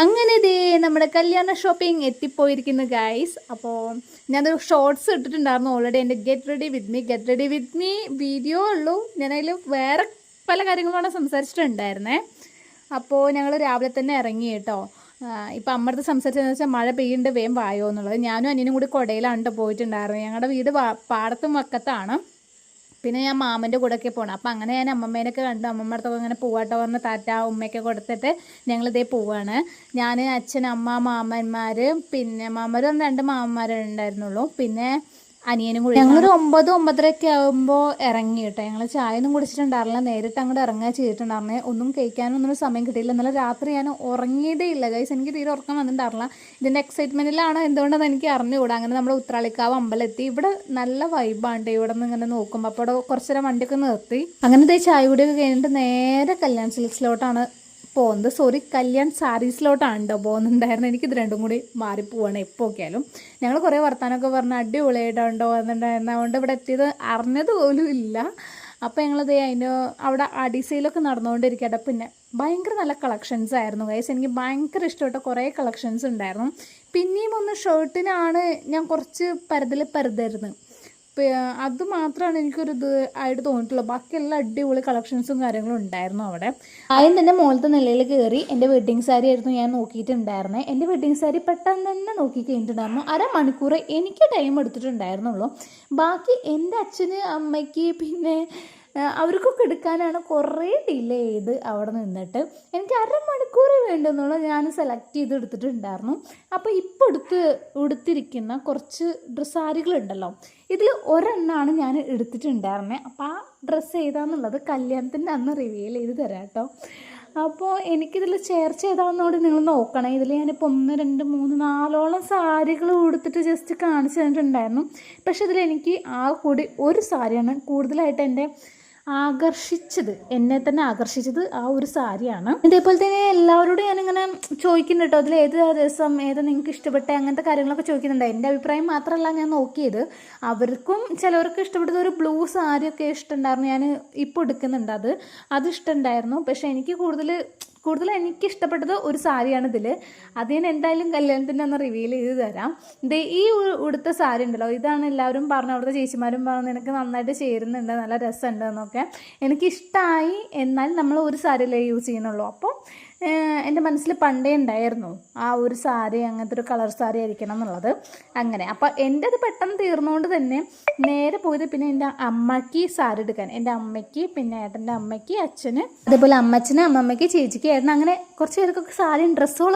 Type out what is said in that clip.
അങ്ങനെ ദേ നമ്മുടെ കല്യാണ ഷോപ്പിംഗ് എത്തിപ്പോയിരിക്കുന്നു ഗൈസ്. അപ്പോൾ ഞാനൊരു ഷോർട്സ് ഇട്ടിട്ടുണ്ടായിരുന്നു ഓൾറെഡി. എൻ്റെ get ready with me video ഉള്ളൂ. ഞാനതിൽ വേറെ പല കാര്യങ്ങളാണ് സംസാരിച്ചിട്ടുണ്ടായിരുന്നേ. അപ്പോൾ ഞങ്ങൾ രാവിലെ തന്നെ ഇറങ്ങി കേട്ടോ. ഇപ്പം അമ്മടുത്ത് സംസാരിച്ചതെന്ന് വെച്ചാൽ മഴ പെയ്യുന്നുണ്ട്, വേഗം വായോ എന്നുള്ളത്. ഞാനും അനിയനും കൂടി കൊടയിലാണ് കേട്ടോ പോയിട്ടുണ്ടായിരുന്നത്. ഞങ്ങളുടെ വീട് പാടത്തും വക്കത്താണ്. പിന്നെ ഞാൻ മാമൻ്റെ കൂടെയൊക്കെ പോകണം. അപ്പം അങ്ങനെ ഞാൻ അമ്മമ്മേനൊക്കെ കണ്ടു. അമ്മമ്മടുത്തൊക്കെ അങ്ങനെ പോവാട്ടോ പറഞ്ഞ് ടാറ്റ ഉമ്മയൊക്കെ കൊടുത്തിട്ട് ഞങ്ങളിതേ പോവാണ്. ഞാൻ, അച്ഛൻ, അമ്മ, മാമന്മാർ, പിന്നെ മാമരും 2 മാമന്മാരുണ്ടായിരുന്നുള്ളൂ, പിന്നെ അനിയനും കൂടി. ഞങ്ങളൊരു 9-9:30 ആകുമ്പോൾ ഇറങ്ങി കേട്ടോ. ഞങ്ങൾ ചായ ഒന്നും കുടിച്ചിട്ടുണ്ടായിരുന്നില്ല, നേരിട്ട് അങ്ങോട്ട് ഇറങ്ങുക ചെയ്തിട്ടുണ്ടായിരുന്നേ. ഒന്നും കഴിക്കാനൊന്നും സമയം കിട്ടിയില്ല. ഇന്നലെ രാത്രി ഞാൻ ഉറങ്ങിയതേ ഇല്ല ഗൈസ്. എനിക്ക് തീരെ ഉറക്കം വന്നിട്ടുണ്ടായിരുന്നില്ല. ഇതിൻ്റെ എക്സൈറ്റ്മെൻറ്റിലാണ് എന്തുകൊണ്ടെന്ന് എനിക്ക് അറിഞ്ഞുകൂടാ. അങ്ങനെ നമ്മൾ ഉത്രാളിക്കാവ് അമ്പലമെത്തി. ഇവിടെ നല്ല വൈബാണ്ട് ഇവിടെ നിന്ന് ഇങ്ങനെ നോക്കുമ്പോൾ. അപ്പോൾ അവിടെ കുറച്ച് നേരം വണ്ടിയൊക്കെ നിർത്തി. അങ്ങനത്തെ ചായ കൂടിയൊക്കെ കഴിഞ്ഞിട്ട് നേരെ കല്യാൺ സിൽക്സിലോട്ടാണ് പോകുന്നത്. കല്യാൺ സാരീസിലോട്ടാണ് കേട്ടോ പോകുന്നുണ്ടായിരുന്നു. എനിക്കിത് രണ്ടും കൂടി മാറിപ്പോവാണ് എപ്പോൾ നോക്കിയാലും. ഞങ്ങൾ കുറേ വർത്താനമൊക്കെ പറഞ്ഞ് അടിപൊളിയായിട്ടുണ്ടോ വന്നിട്ടുണ്ടായിരുന്നു. അതുകൊണ്ട് ഇവിടെ എത്തിയത് അറിഞ്ഞത് പോലും ഇല്ല. അപ്പോൾ ഞങ്ങളിത് അവിടെ അടിസയിലൊക്കെ നടന്നുകൊണ്ടിരിക്കട്ടെ. പിന്നെ ഭയങ്കര നല്ല കളക്ഷൻസ് ആയിരുന്നു ഗൈസ്. എനിക്ക് ഭയങ്കര ഇഷ്ടപ്പെട്ട കുറേ കളക്ഷൻസ് ഉണ്ടായിരുന്നു. പിന്നെയും ഒന്ന് ഷർട്ടിനാണ് ഞാൻ കുറച്ച് പരുതരുന്നത്. അത് മാത്രമാണ് എനിക്കൊരു ഇത് ആയിട്ട് തോന്നിയിട്ടുള്ളൂ. ബാക്കിയെല്ലാം അടിപൊളി കളക്ഷൻസും കാര്യങ്ങളും ഉണ്ടായിരുന്നു അവിടെ. ആദ്യം തന്നെ മുകളിലത്തെ നിലയിൽ കയറി എൻ്റെ വെഡ്ഡിങ് സാരി ആയിരുന്നു ഞാൻ നോക്കിയിട്ടുണ്ടായിരുന്നത്. എൻ്റെ വെഡ്ഡിങ് സാരി പെട്ടെന്ന് തന്നെ നോക്കി കഴിഞ്ഞിട്ടുണ്ടായിരുന്നു. 1/2 മണിക്കൂർ എനിക്ക് ടൈം എടുത്തിട്ടുണ്ടായിരുന്നുള്ളൂ. ബാക്കി എൻ്റെ അച്ഛന്, അമ്മയ്ക്ക്, പിന്നെ അവർക്കൊക്കെ എടുക്കാനാണ് കുറേ ഡിലേ ചെയ്ത് അവിടെ നിന്നിട്ട്. എനിക്ക് 1/2 മണിക്കൂർ വേണ്ടെന്നുള്ള ഞാൻ സെലക്ട് ചെയ്ത് എടുത്തിട്ടുണ്ടായിരുന്നു. അപ്പോൾ ഇപ്പോൾ ഉടുത്തിരിക്കുന്ന കുറച്ച് സാരികളുണ്ടല്ലോ, ഇതിൽ ഒരെണ്ണമാണ് ഞാൻ എടുത്തിട്ടുണ്ടായിരുന്നത്. അപ്പോൾ ആ ഡ്രസ്സ് ഏതാണെന്നുള്ളത് കല്യാണത്തിൻ്റെ അന്ന് റിവീൽ ചെയ്ത് തരാം കേട്ടോ. അപ്പോൾ എനിക്കിതിൽ ചേർച്ച ഏതാണെന്നോട് നിങ്ങൾ നോക്കണം. ഇതിൽ ഞാനിപ്പോൾ 1, 2, 3, 4ഓളം സാരികൾ ഉടുത്തിട്ട് ജസ്റ്റ് കാണിച്ചു തന്നിട്ടുണ്ടായിരുന്നു. പക്ഷെ ഇതിലെനിക്ക് ആ കൂടി ഒരു സാരിയാണ് കൂടുതലായിട്ട് എന്നെ തന്നെ ആകർഷിച്ചത് ആ ഒരു സാരിയാണ്. ഇതേപോലെ തന്നെ എല്ലാവരോടും ഞാനിങ്ങനെ ചോദിക്കുന്നുണ്ട് കേട്ടോ, അതിൽ ഏത് രസം, ഏതാ നിങ്ങൾക്ക് ഇഷ്ടപ്പെട്ട, അങ്ങനത്തെ കാര്യങ്ങളൊക്കെ ചോദിക്കുന്നുണ്ട്. എൻ്റെ അഭിപ്രായം മാത്രമല്ല ഞാൻ നോക്കിയത്, അവർക്കും ചിലവർക്ക് ഇഷ്ടപ്പെട്ടത് ഒരു ബ്ലൂ സാരിയൊക്കെ ഇഷ്ടമുണ്ടായിരുന്നു. ഞാൻ ഇപ്പോൾ എടുക്കുന്നുണ്ട്, അത് ഇഷ്ടമുണ്ടായിരുന്നു. പക്ഷേ എനിക്ക് കൂടുതൽ എനിക്കിഷ്ടപ്പെട്ടത് ഒരു സാരിയാണ് ഇതിൽ. അത് ഞാൻ എന്തായാലും കല്യാണത്തിൻ്റെ അന്ന് റിവീൽ ചെയ്ത് തരാം. ഈ ഉടുത്ത സാരി ഉണ്ടല്ലോ, ഇതാണ് എല്ലാവരും പറഞ്ഞു, അവിടുത്തെ ചേച്ചിമാരും പറഞ്ഞു നിനക്ക് നന്നായിട്ട് ചേരുന്നുണ്ട്, നല്ല രസമുണ്ട് എന്നൊക്കെ. എനിക്കിഷ്ടമായി. എന്നാൽ നമ്മൾ ഒരു സാരിയല്ലേ യൂസ് ചെയ്യുന്നുള്ളൂ. അപ്പോൾ എൻ്റെ മനസ്സിൽ പണ്ടേ ഉണ്ടായിരുന്നു ആ ഒരു സാരി, അങ്ങനത്തെ ഒരു കളർ സാരി ആയിരിക്കണം എന്നുള്ളത്. അങ്ങനെ അപ്പോൾ എൻ്റെ അത് പെട്ടെന്ന് തീർന്നുകൊണ്ട് തന്നെ നേരെ പോയത് പിന്നെ എൻ്റെ അമ്മയ്ക്ക് സാരി എടുക്കാൻ. എൻ്റെ അമ്മയ്ക്ക്, പിന്നെ ഏട്ടൻ്റെ അമ്മയ്ക്ക്, അച്ഛന്, അതേപോലെ അമ്മച്ചന്, അമ്മമ്മയ്ക്ക്, ചേച്ചിക്ക്, ഏട്ടന്, അങ്ങനെ കുറച്ച് പേർക്കൊക്കെ സാരിയും ഡ്രസ്സുകളും